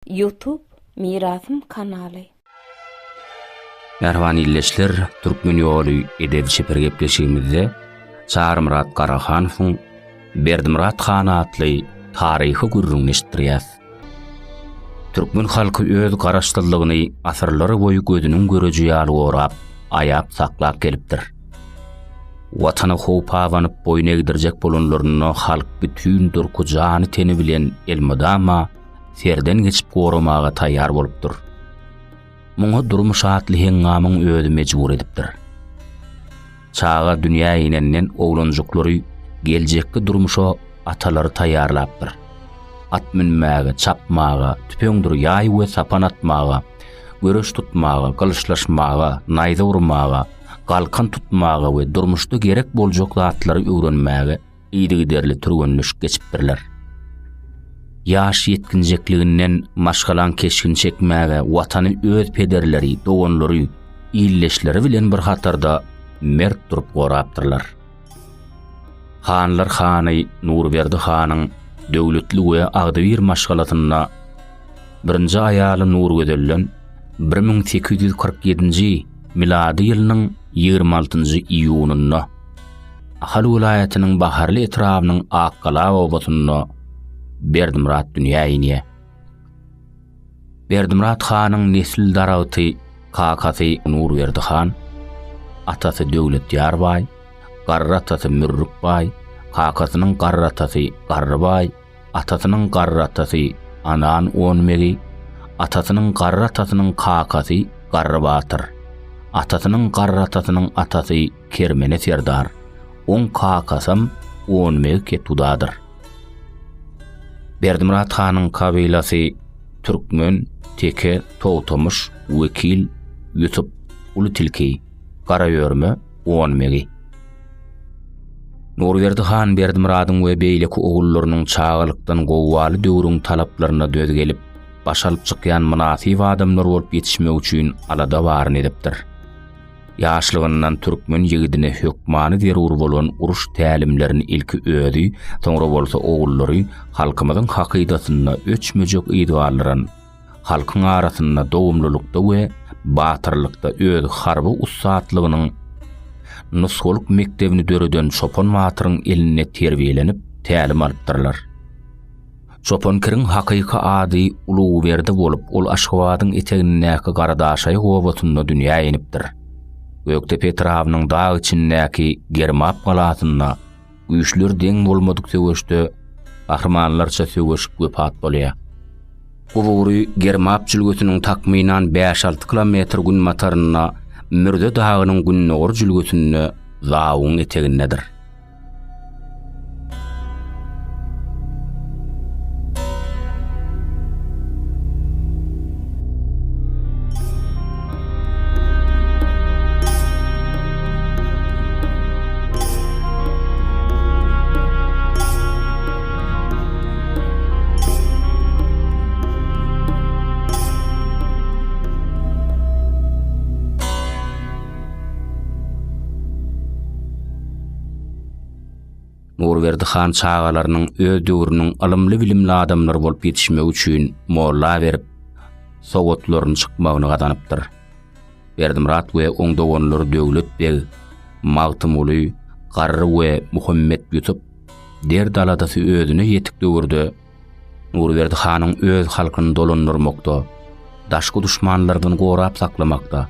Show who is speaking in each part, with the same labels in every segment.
Speaker 1: YouTube Mirasım kanaly.
Speaker 2: Merhaba illeşler, Türkmen ýoly edep şepergepleşigimizde Çağrımrat Qarahanowyň Berdimrat Xan atly taryhy gurrun eşitdirýäs. Türkmen halky öz garaşdyrlygyny asyrlary boýy gözünün görejü ýaly gorap, aýap saklap gelipdir. Watany howp awanyp boýun egdirjek bolanlaryny halk bütün durku jany teni bilen elmedama serden geçip goramaga taýýar bolupdyr. Muňa durmuş atly heňamyň özi mejbur edipdir. Çağa dünýä inenden oglanjyklary geljekki durmuşa atalary taýýarlapdyr. At minmäge, çapmaga, tüpeňdir ýaý we sapan atmaga, göreş tutmaga, gylşlaşmaga, naýda urmaga, galkan tutmaga we durmuşda gerek boljak zatlary öwrenmäge ýygy-derli türgenliş geçipdirler. Yaş yetkinjekliginden maşgalan keşkin çekmäge watany öz pederleri, doganlary, illeşleri bilen bir hatarda mert durup gorapdyrlar. Hanlar hany Nurberdi hanyň döwletli we agdyr maşgalatyna birinji aýaly Nurgödellen 1847-nji milady ýylynyň 26-njy iýununda Ahal vilayatynyň Baharly etrabynyň Akkala obatyna Berdimrat dünýäine. Berdimrat hanyň nesil daraty kakasy Nurberdi han, atasy Döwletýar baý, garratasy Mürrük baý, kakasynyň garratasy Garrybay, atasynyň garratasy Anan Onmegi, atasynyň garratasynyň kakasy Garrybatyr, atasynyň garratasynyň atasy Kermene Serdar, on kakasym Onmegi Ketudadyr. Berdimrat hanyň kabilasy Türkmen, Teke, Towtamış, Wekil, Ýusup, Ulutilki, Garaýörme, Onmegi. Nurberdi han Berdimradyň we beýleki ogullarynyň çağalykdan gowwaly döwrüň talaplaryna döz gelip, başalyp çykýan münasip adamlar bolup ýetişmek üçin alada baryn edipdir. Ýaşlygyndan türkmen ýigidine hökmany derur bolan uruş tälimlerini ilki özi, soňra bolsa ogullary halkymyzyň hakydatyna öçmejek ýydygarlaryň, halkyň arasynda dowumlulykda we batyrlykda öz harby ussatlygynyň Nusoluk mektebini döreden Çopon Matyryň eline terbiýelenip tälim alypdyrlar. Çopon kiriň hakyky ady Uluberdi bolup, ol Aşgabatyň etegindäki Garadaşaý gowatyna dünýä enipdir. Göktepe etrabynyň dag içindäki Germap galatyna güýçler deň bolmadyk söwüşde ahmanlarça söwüşip göpat bolýar. Gowry Germap jülgüsiniň takminan 5-6 kilometr gün mataryna Mürde dağının günnor jülgüsünü zawuň etegindedir. Nurberdi han çağalarynyň öz döwrüniň alymly bilimli adamlary bolup ýetişmek üçin molla berip, sowatlaryny çykmagyny gadanypdyr. Berdimrat we oň doganlary Döwlet beg, Magtymuly, Garry we Muhammed Ýusup der daladasy özüne ýetik döwürde Nurberdi hanyň öz halkyny dolandyrmakda, daşky duşmanlardan gorap saklamakda,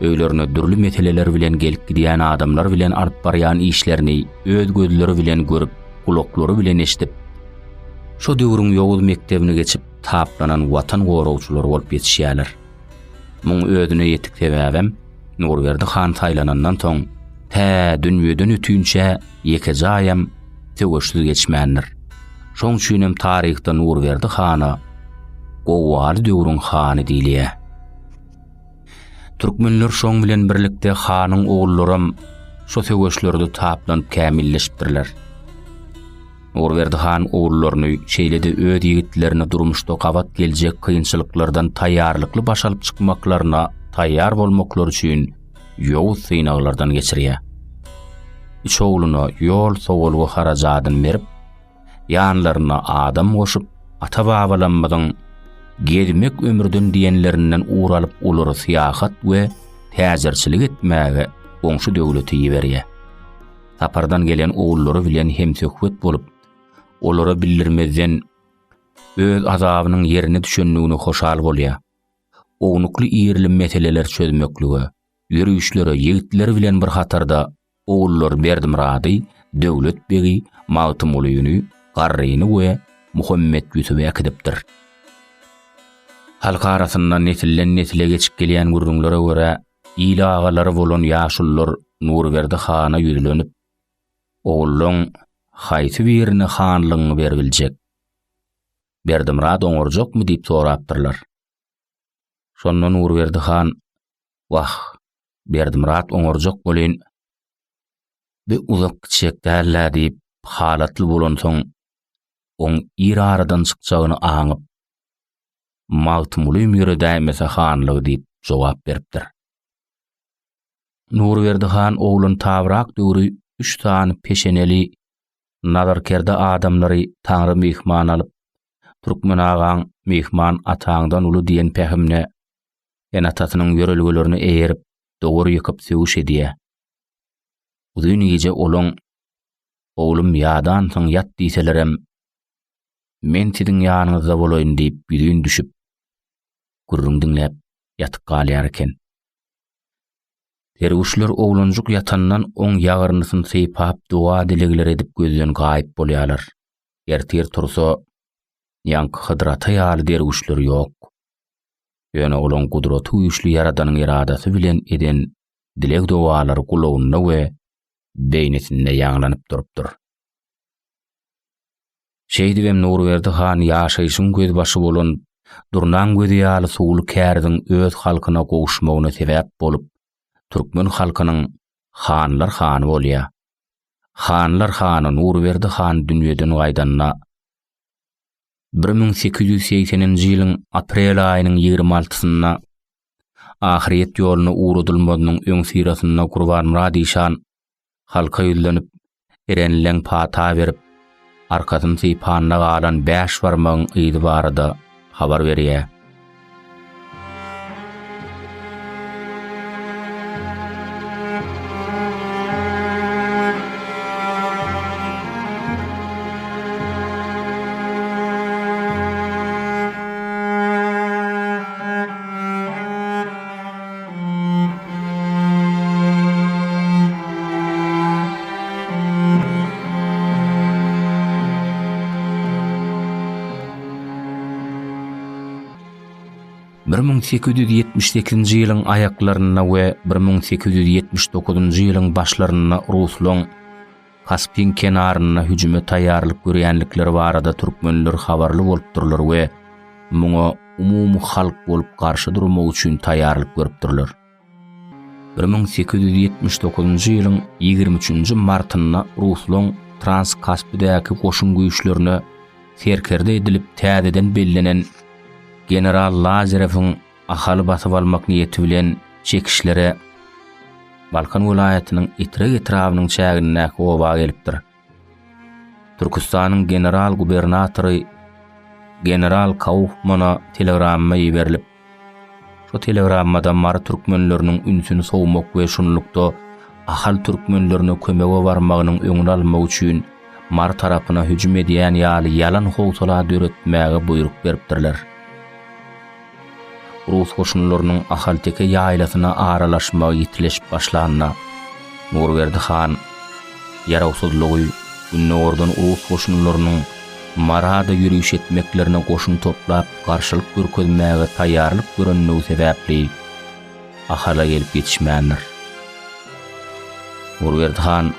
Speaker 2: öýlerine dürli meseleler bilen gelip gidýän adamlar bilen alyp barýan işlerini öz gözleri bilen görüp, kulaklary bilen eşitip, şo döwrüň ýowuz mektebine geçip taplanan watan gorawçylar bolup ýetişýärler. Muň özüne ýetik sebäbim Nurberdi han taýlanandan soň tä dünýeden ötünçe ýekejaýam töweşli geçmändir. Şoň üçin taryhda Nurberdi hana gowwaly döwrüň hany diýilýär. Türkmenler şoň bilen birlikde hanyň ogullarym şo söwüşlerde taplanyp kämilleşipdirler. Nurberdi han ogullaryny şeýlede öz ýigitlerini durmuşda gabat geljek kynçylyklardan taýýarlykly başalyp çykmaklaryna taýýar bolmaklary üçin ýowuz synaglardan geçirýär. Üç oğluna ýol sowalgy harajadyny berip, ýanlaryna adam goşup, ata-babalarymyzyň gezmek ömürden diýenlerinden uğralyp ulary syýahat we täzirçilik etmäge oňşu döwleti ýiberýär. Sapardan gelen oğulları bilen hemsöhbet bolup, olara bildirmezden öz azabynyň yerine düşenligini hoşal bolýar. Oňukly ýerli meseleler çözmeklige, ýürüýüşlere ýigitler bilen bir hatarda oğullar Berdimrady, döwlet begi, Magtymlyny, Garryny we Muhammed Ýusuby akdypdyr. Halka arasyndan nesilden nesile geçip gelýän gurrunlara görä, ýyly agalary bolan ýaşullar Nurberdi hana ýüzlenip, oğullun haýsy birine hanlygyny berbiljek. Berdimrad oňarjakmy diýip sorapdyrlar. Şondan Nurberdi han, "Wah, Berdimrad oňarjak bolyn, bir uzak çek dällä" diýip halatly bolan soň oň ýer aradan çykjagyny aňyp, "Magtymly ýere dämese hanlygy" diýip jogap beripdir. Nurberdi han oğlun tabrak döwri 3 tane peşeneli nazarkerde adamlary taňry mehman alyp, Türkmen agaň mehman ataňdan uly diýen pähimne ýa atasynyň ýörelgelerini eýerip, dogry ýykyp söwüş edýär. Uzun ýyje olaň, "Oğlum ýadan soň ýat diýselerem, men siziň ýanyňyzda bolaýyn" diýip ýüzüň düşüp, gurrun diňläp ýatyp galýar eken. Derwişler oğlanjyk yatandan oň ýagyrnysyny sypap dua dilegler edip gözden gaýyp bolýarlar. Ertir tursa ýanky hydrata ýaly derwişler ýok. Ýöne olan gudraty güýçli Yaradanyň iradasy bilen eden dileg dualary gulagyna we beýnesinde ýaňlanyp durupdyr. Şeýdibem Nurberdi han ýaşaýşyň göz başy bolan durnan gözi ýaly suwly kärdiň öz halkyna gowuşmagyna sebäp bolup, Türkmen halkynyň hanlar hany bolýar. Hanlar hany Nurberdi han dünýeden gaýdanna 1880-nji ýylyň aprel aýynyň 26-syna ahiret ýoluna uğradylmagynyň öň sirasyna Gurban Murady şan halka ýüzlenip erenleň pata berip arkasyn sypanyna galan 5 barmagyň ýydy barada habar berýär. Bir 1878-nji ýylyň aýaklaryna we 1879-njy ýylyň başlaryna Ruslaň Kaspin kenaryna hüjüme taýýarlyk görýänlikleri barada türkmenler habarly bolupdyrlar we muňa umumy halk bolup garşy durmak üçin taýýarlyk görüpdyrlar. 1879-njy ýylyň 23-nji martyna Ruslaň Transkaspidäki goşun güýçlerine serkerde edilip täzeden bellenen General Lazarewiň ahaly basyp almak niýeti bilen çekişlere Balkan welaýatynyň itirek etrawynyň çägine oba gelipdir. Türkistanyň general gubernatory General Kaufmana telegramma ýeberilip, şu telegrammada mar türkmenleriniň ünsüni sowmak we şunlukda ahal türkmenlerine kömege barmagynyň öňüni almak üçin mar tarapyna hüjüm edýän ýaly ýalan howsala döretmäge buyruk beripdirler. Rus koşunlarynyň ahalteke ýaýlasyna aralaşmagy ýitileşip başlanna Nurberdi han ýarawsuzlygy günnordan Rus koşunlarynyň marada ýürüýüş etmeklerine goşun toplap garşylyk görkezmäge taýýarlyk görünmegi sebäpli ahala gelip ýetişmändir. Nurberdi han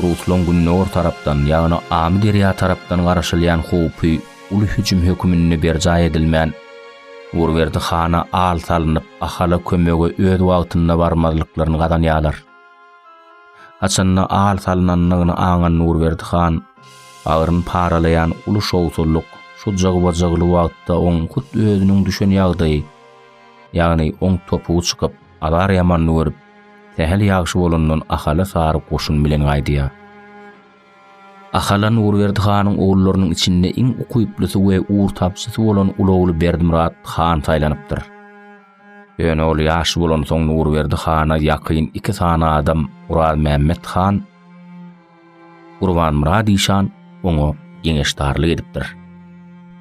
Speaker 2: Ruslaň günnor tarapdan ýagny Amy derýa tarapdan garaşylýan howpy uly hüjüm hökümine berjaý edilmän Nurberdi hana al salınıp ahala kömege öz wagtynda barmazlyklaryny gadanýarlar. Açanna al salynanlygyny aňan Nurberdi han agyryn paralayan uly şowsulluk şu jagybajagly wagtda oň hut özüniň düşen ýagdaý, ýagny oň topugy çykyp alar ýamanly görüp, tähel ýagşy bolandan ahala sary goşun bilen gaýdýar. Ahalan Nurberdi hanyň oğullarynyň içinde iň ukuyplysı we uğur tapşysy bolan ulawly Berdimurat han saýlanypdyr. Ýöne ol ýaşy bolan soň Nurberdi hana ýakyn 2 sana adam Uraz Mämmet han, Urban Murad işan oňa geňeşdarlyk edipdir.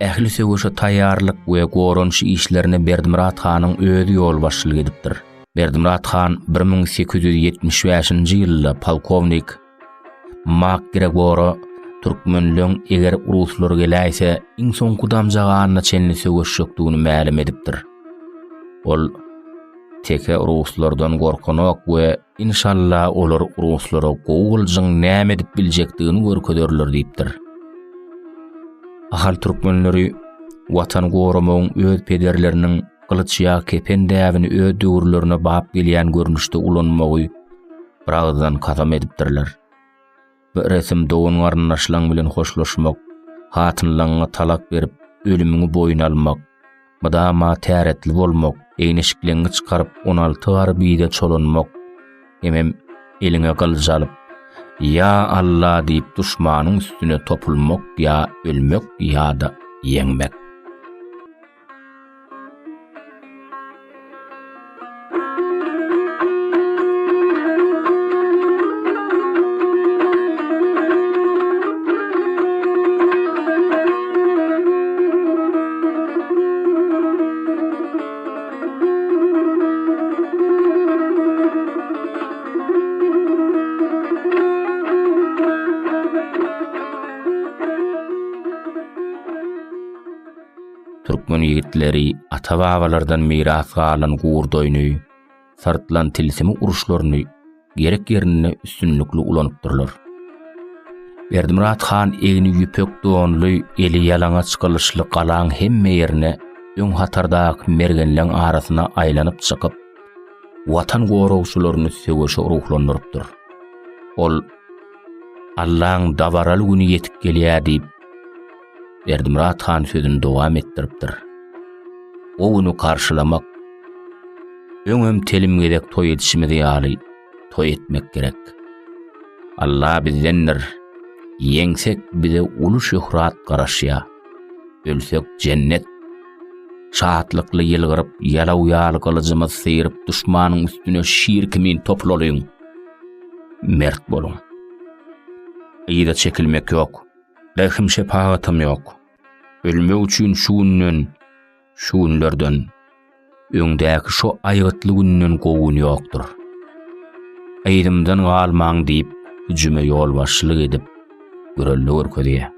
Speaker 2: Ähli söwüşe taýýarlyk we goranşy işlerini Berdimurat hanyň özi ýol başçylyk edipdir. Berdimurat han 1875-nji ýylda polkovnik Makgregor Türkmenliň eger uruslar geläýse iň soňky damjaganyna çenli söwüşjekdigini ma'lum edipdir. Ol teke uruslardan gorkanok we inşallah olar uruslara gowuljaň näme edip biljekdigini görkezerler diýipdir. Ahal Türkmenleri watan goramagyň öz pederleriniň kılıç ýa kepen däwini öz döwürlerine bap gelýän görnüşde ulanmagy bir agzdan kasam edipdirler. Bir resim doğun garnaşlaň bilen hoşlaşmak, hatynlaryňa talak berip ölümüňi boyun almak, mydama täretli bolmak, eýneşiklerini çykaryp 16 gar biýde çolanmak, hemem eliňe gylyj alyp ya Allah diýip düşmanyň üstüne topulmak ya ölmek ýa-da ýeňmek. Türkmen ýigitleri ata-babalardan miras galan gurdoyny, sartlan tilsimi uruşlaryny gerek ýerine üstünlikli ulanypdyrlar. Berdimurat han egni ýüpek donly, eli ýalaňa çykylyşly galaň hemme ýerine öň hatardaky mergenleň arasyna aýlanyp çykyp, watan gorowçularyny söwüşe ruhlandyrypdyr. Ol Allahyň dabaral güni ýetip gelýär diýip Berdimurat han sözüni dowam etdiripdir. O güni karşılamak, öňem telim gerek toy edişimizi ýaly toy etmek gerek. Allah bizdendir, ýeňsek bize ulu şöhrat garaşýa, ölsek cennet, şahatlykly ýylgyryp ýalaw ýaly gylyjymyz seyirip düşmanyň üstüne şiir kimin toplalyň. Mert bolun. Ýa-da çekilmek ýok. Rahim şepaatym ýok. Ölmek üçin şuunlardan öňdäki şo aýgıtly günden gowun ýokdur. Aýdymdan galmaň diýip hüjüme ýol başçylyk edip görelli görkezýär.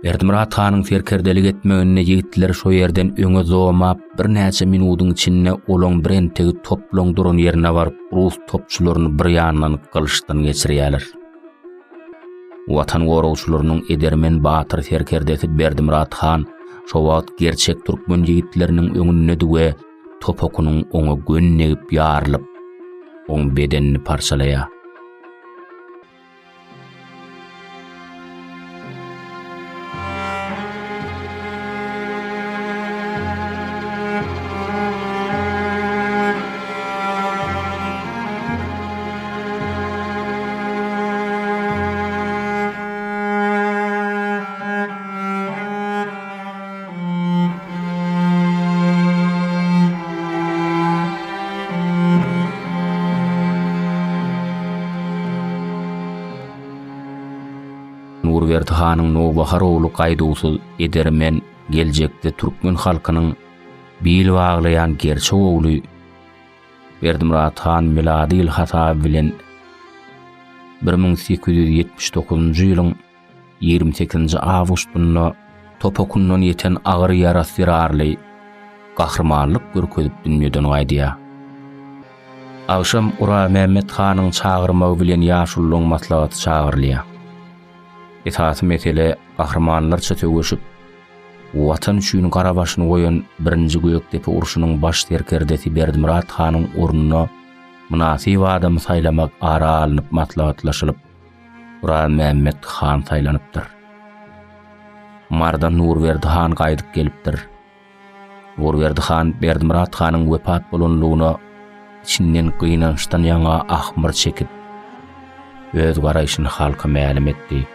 Speaker 2: Berdimurat hanyň serkerdelik etmegine ýigitler şo ýerden öňe zowmap bir näçe minutyň içinde olaň birentegi toplan duran ýerine baryp rus topçularyny bir ýandan gylyşdan geçirýärler. Watan gorowçularynyň edermen batyr serkerdesi Berdimurat han şo wagt gerçek türkmen ýigitleriniň öňüne düwe topokunyň oňa gönnegip ýarylyp, oň bedenini parçalaýar. Nurberdi hanyň Nowbahar ogly gaýdusy edermen geljekde türkmen halkynyň bil baglayan gerçek ogly Berdimurat han miladi ýyl hasaby bilen 1879-njy ýylyň 28-nji awgustynda topokundan ýeten agyr ýara sirarly gahrmanlyk görkezip dünýeden gaýdýar. Awşam Uraz Mämmet hanyň çagyrmagy bilen ýaşullyň maslahaty çagyrlýar. Etaty mesele gahrmanlarça töweşip, watan üçin gara başyny goýan 1-nji Göýekdepe uruşynyň baş serkerdesi Berdimurat hanyň ornuna munasyp adam saýlamak ara alınıp maslahatlaşylyp Uraz Mämmet han saýlanypdyr. Mardan Nurberdi han gaýdyp gelipdir. Nurberdi han Berdimurat hanyň wepat bolanlygyna içinden gynançdan ýaňa ahmyr çekip öz garaýşyny halka ma'lum etdi.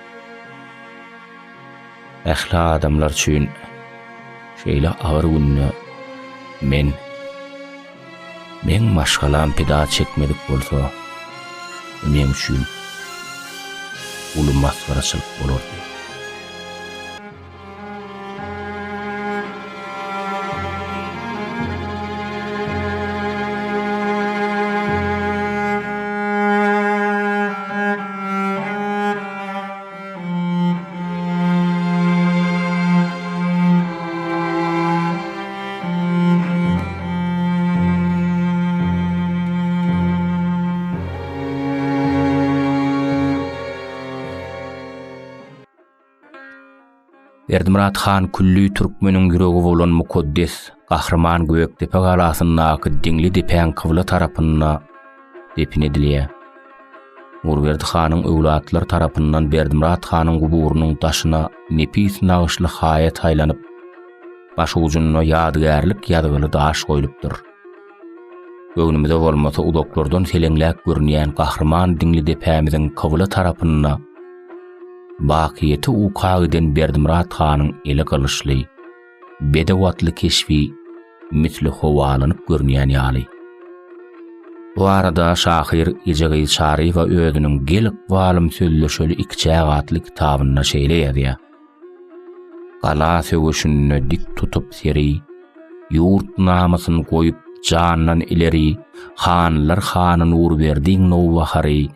Speaker 2: Ähli adamlar üçin şeýle agyr günni men maşgalan pida çekmedik bolsa, men üçin ulum masgaraçylyk bolardy. Berdimurat Han külli türkmeniň ýüregi bolan mukaddes gahrman Göktepe galasynyň diňli depäň kıwla tarapynda depin edilýär. Urberdi Hanyň öwlatlary tarapyndan Berdimurat Hanyň guburunyň taşyna nepis nagyşly haýat haýlanyp, baş ujunyna ýadygärlik ýadygyly daş goýulypdyr. Göwnümizde bolmasa udoklardan selenläk görünýän gahrman diňli depämiziň kıwla tarapynda Bakiyeti uqaýdan Berdimurat Hanyň ele galyşly, bedewatly keşfi misli howalanyp görnýän ýaly. Bu arada şahyr Ejegi Şary we özüniň gelip walym sözleşeli iki çägatly kitabyna şeýleýär. Gala söwüşini dik tutup seri, ýurt namasyny goýup jandan ileri, hanlar hanyň urberdiň nowahary,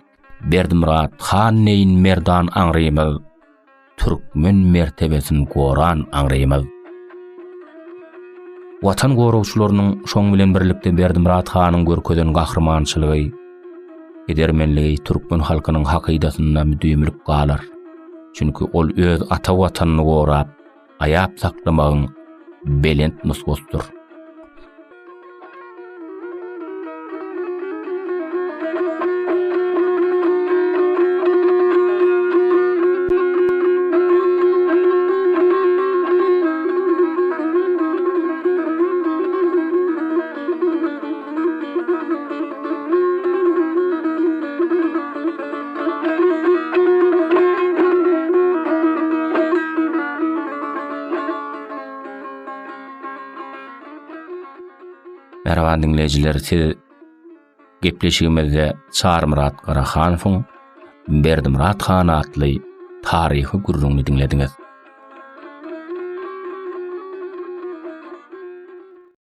Speaker 2: Berdimurat Han neyin merdan aňrymaz, türkmen mertebesini goran aňrymaz. Watan gorowçularynyň şoň bilen birlikde Berdimurat Hanyň görkezen gahrmançylygy, edermenligi türkmen halkynyň hakydatyna müdümlik galar. Çünki ol öz ata watanyny gorap, aýap saklamagyň belent nusgosdur. Merhaban dinleyijiler, siz gepleşigimizde Çarmyrat Garahanowyň Berdimurat Han atly taryhy gurrunny dinlediňiz.